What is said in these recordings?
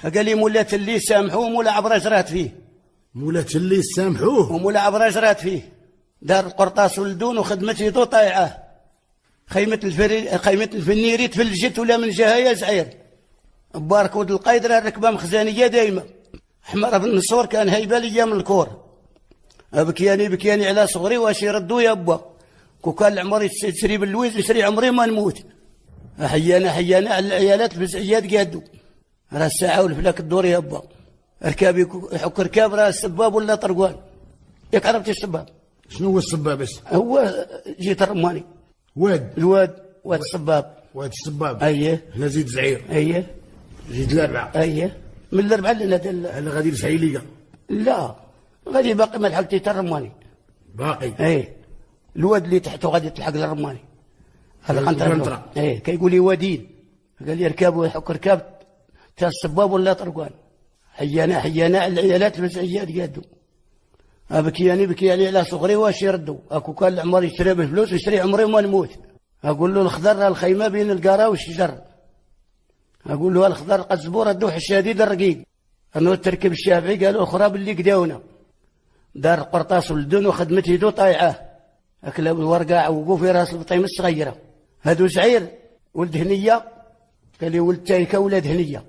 قال لي مولات اللي سامحوه مولا عبره جرات فيه. مولات اللي سامحوه ومولا عبره جرات فيه. دار القرطاس ولدون وخدمت يدو طايعه. خيمة الفنيري تفلجت ولا من جهة يا زعير. بارك ود القايدرة الركبة مخزانية دايما. حمر بن نصور كان هيبة ليا من الكور. بكياني على صغري واش يردوا يا با. كو كان العمر يسري باللويز يسري عمري ما نموت. حيانا على العيالات بزعيات قادو. راه الساعة والفلاك الدور يا با. ركابي يحك ركاب راه السباب ولا طرقوان. ياك عرفتي السباب؟ شنو هو السباب؟ بس هو جيت الرماني. واد الصباب. واد الصباب. اييه. هنا زيد زعير. اييه. زيد الاربعه. اييه. من الاربعه لنا هلا غادي لسعيليه. لا غادي باقي ما لحقتي حتى الرماني. باقي. ايه. الواد اللي تحته غادي تلحق للرماني. هذا قنطره. ايه كيقول لي وادين. قال لي ركاب يحك ركاب تا الصباب ولا طرقان. حيانا العيالات البزعيات قادوا. بكياني على صغري واش يردوا. اكو كان العمر يشري بالفلوس ويشري عمري ما نموت. اقول له الخضر الخيمه بين القرا والشجر. اقول له الخضر قزبور الدوح الشديد الرقيق. انه التركيب الشافعي قالوا اخرى باللي قداونا. دار القرطاس ولدون وخدمت يدو طايعه. اكل الورقه وقوف في راس البطيمه الصغيره. هادو زعير ولد هنيه. قال لي ولد تايكه ولد هنيه.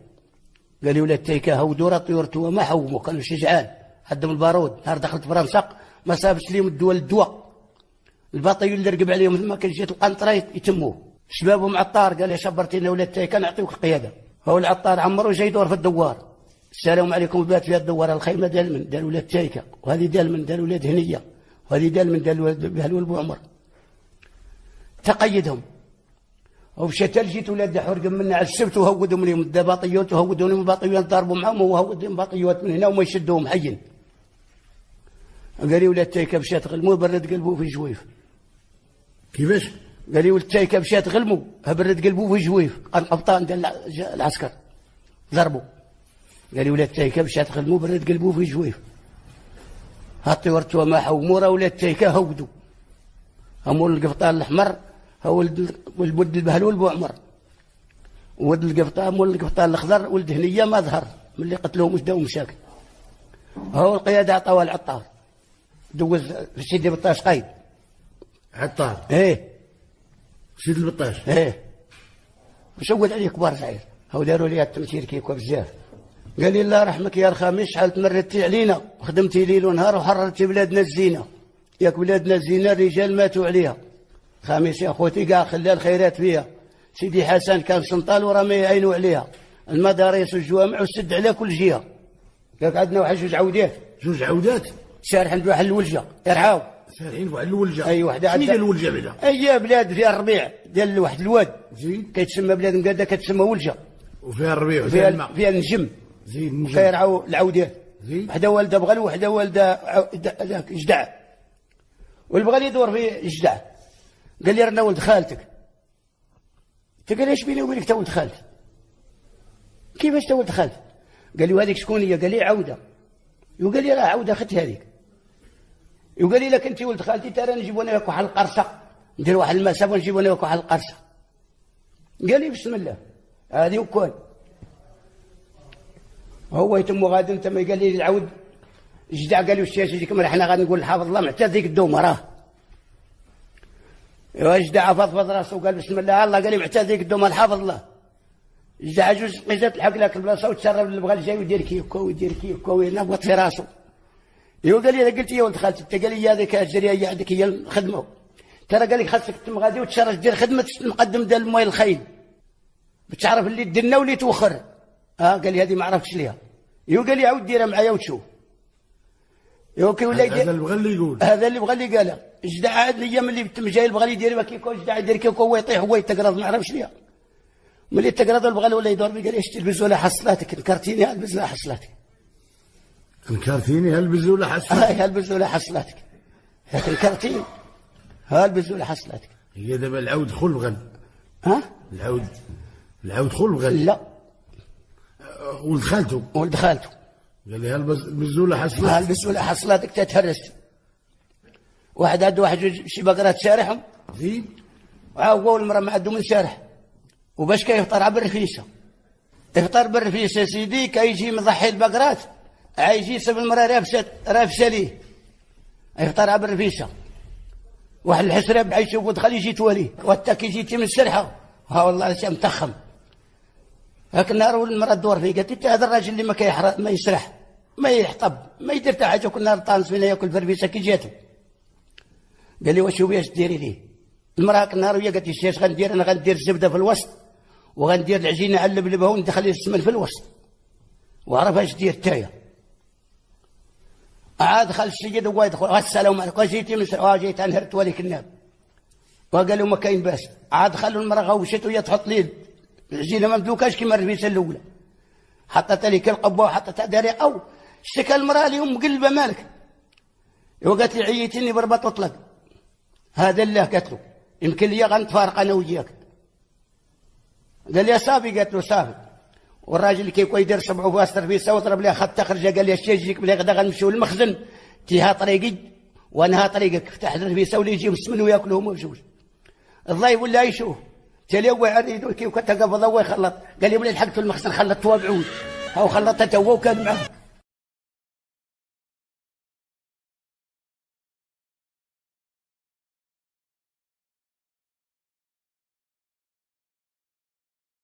قال لي ولد تايكه هودوا طيورته وما حوموا كانوا شجعان. حد من البارود نهار دخلت فرنسا ما سابش ليهم الدواء. الباطيون اللي رقب عليهم ما كان جات القنطره يتموه. شبابهم عطار قال يا شبرتينا ولاد تايكه نعطيوك القياده. هو العطار عمرو جاي يدور في الدوار. السلام عليكم بات في الدوار. الخيمه دال من دال ولاد تايكه وهذه دال من دال ولاد هنيه وهذه دال من دال ولاد بو عمر. تقيدهم ومشات لجيت ولاد حرق منا على السبت وهودوا منهم الدباطيات وهودوا من باطيات ضربوا معهم وهودوا باطيات من هنا وما يشدوهم حيين. قال لي ولاد تايكه مشات غلموا برد قلبه في جويف. كيفاش؟ قال لي ولد تايكه مشات غلموا برد قلبه في جويف. القبطان ديال العسكر ضربوا. قال لي ولاد تايكه مشات غلموا برد قلبه في جويف. هاتي ورتوا ما حومورا ولاد تايكه هودوا. امول القبطان الاحمر هو ولد البهلول بو عمر. ولد القبطان مول القبطان الاخضر ولد هنيه ما ظهر من اللي قتلوهم وجدوا مشاكل. هو القياده عطاوها العطار. دوز سيدي بطاش قايد. عطار. ايه. سيدي البطاش. ايه. وشود عليه كبار زعير. هو داروا لي التمثيل كيكو بزاف. قال لي الله يرحمك يا رخامي شحال تمردتي علينا وخدمتي ليل ونهار وحررتي بلادنا الزينه. ياك بلادنا الزينه الرجال ماتوا عليها. خامس يا خوتي كاع خلى الخيرات فيها. سيدي حسن كان سنطال وراه ما يعينوا عليها. المدارس والجوامع والسد على كل جهه. ياك عندنا واحد جوج عودات. جوج عودات؟ شارح عند واحد الولجه يرعاو. شارحين واحد الولجه. اي وحده شنو ديال الولجه بعدا؟ اي بلاد فيها الربيع ديال واحد الواد. زين. كيتسمى بلاد مقاده كتسمى ولجه. وفيها الربيع وفيها الماء. فيها النجم. زين النجم. كيرعاو العودات. زين. وحده والده بغل وحده والده جدع. والبغل يدور في جدع. قال لي رانا ولد خالتك. قال لي اش بيني وبينك تا ولد خالتي؟ كيفاش تا ولد خالتي؟ قال لي وهذيك شكون هي؟ قال لي عوده. وقال لي راه عوده اختي هذيك. وقال لي لك انت ولد خالتي ترى نجيبو انا وياك واحد القرصه ندير واحد المسافه ونجيبو انا وياك واحد القرصه. قال لي بسم الله هذه وكون. هو يتم غادي انت ما قال لي العود جدع. قال لي واش يجيكم احنا غادي نقول الحافظ الله معتاد ذيك الدومه راه. ايوا جدع فضفض راسه وقال بسم الله الله. قال لي معتاد ذيك الدومه الحافظ الله. جدع عجوز قيزات الحق لك البلاصه وتسرب اللي بغى جاي ويدير كيكو ويدير كيكو وينبط في راسه. ايوا قال لي قلت يا ولد خالتي انت قال لي هذيك الجريه هي عندك هي الخدمه. ترى قال لك خاصك تم غادي وتشرف دير خدمه المقدم ديال المويه الخيل. بتعرف اللي دنا واللي توخر. قال لي هذه ما عرفتش ليها. ايوا قال لي عاود ديرها معايا وتشوف. ايوا كي ولا هذا اللي بغى اللي يقول. هذا اللي بغى اللي قالها. جدع عاد الايام اللي تم جاي بغى لي يدير كيكو جدع يدير كيكو هو يطيح هو يتقرض ما عرفش ليها. ملي تقرض بغى ولا يدور قال لي اش تلبس ولا حصلاتك نكرتيني البس ولا حصلاتك. نكرتيني هلبس ولا حصلاتك. هلبس ولا حصلاتك. نكرتيني هلبس ولا حصلاتك. هي دابا العود خل بغل. العود خل بغل. لا ولد خالته. ولد خالته. قال لي هلبس ولا حصلاتك. هلبس ولا حصلاتك تتهرس. واحد عنده واحد شي بقرات شارحهم. زين. وهو المراه ما عنده من شارح. وباش كيفطر عبر الرخيصه. افطر بالرفيسه يا سيدي، كيجي مضحي البقرات عايجي يسب المراه رافشه ليه، يفطرها بالرفيسه. واحد الحسرب عيشوف ودخل يجي تواليه، واتاك يجي من السرحه، ها والله شي متخم. هاك النهار والمراه تدور فيه، قالت لي هذا الراجل اللي ما يسرح ما يحطب ما يدير حتى حاجه، كل نهار طانس فينا ياكل فرفيسه كي جاتو. قال لي واش هو اش ديري ليه؟ المراه هاك النهار وهي قالت لي اش غندير؟ انا غندير الزبده في الوسط، وغندير العجينه على اللبلبه وندخل السمن في الوسط، وعرف اش دير تايا. عاد دخل السيد هو يدخل، السلام عليكم، جيتي من جيت انهرت وليك الناب، وقالوا ما كاين باس. عاد خلوا المراه غوشت وهي تحط لي العجينه ما مملوكاش كيما الرفيسه الاولى، حطت لي كالقبه وحطتها داري او اشتكى المراه اليوم مقلبه مالك، وقالت لي عييتني بربط واطلق. هذا الله قالت له يمكن لي غنتفارق انا وياك. قال لي صافي، قالت له صافي. والراجل اللي كيكون يدير صبعه بواسطه الرفيسه وضرب لها خط خرجه، قال لي اش يجيك بلي غدا غنمشيو للمخزن، تيها طريقي وانا ها طريقك، فتح الرفيسه ولا يجيو السمن وياكلوهم بجوج. الضيف ولا يشوف تالي هو يعرض كيف كتقبض هو يخلط، قال لي بلي لحقت المخزن خلطتها بعود، هاو خلطتها هو وكان معاه.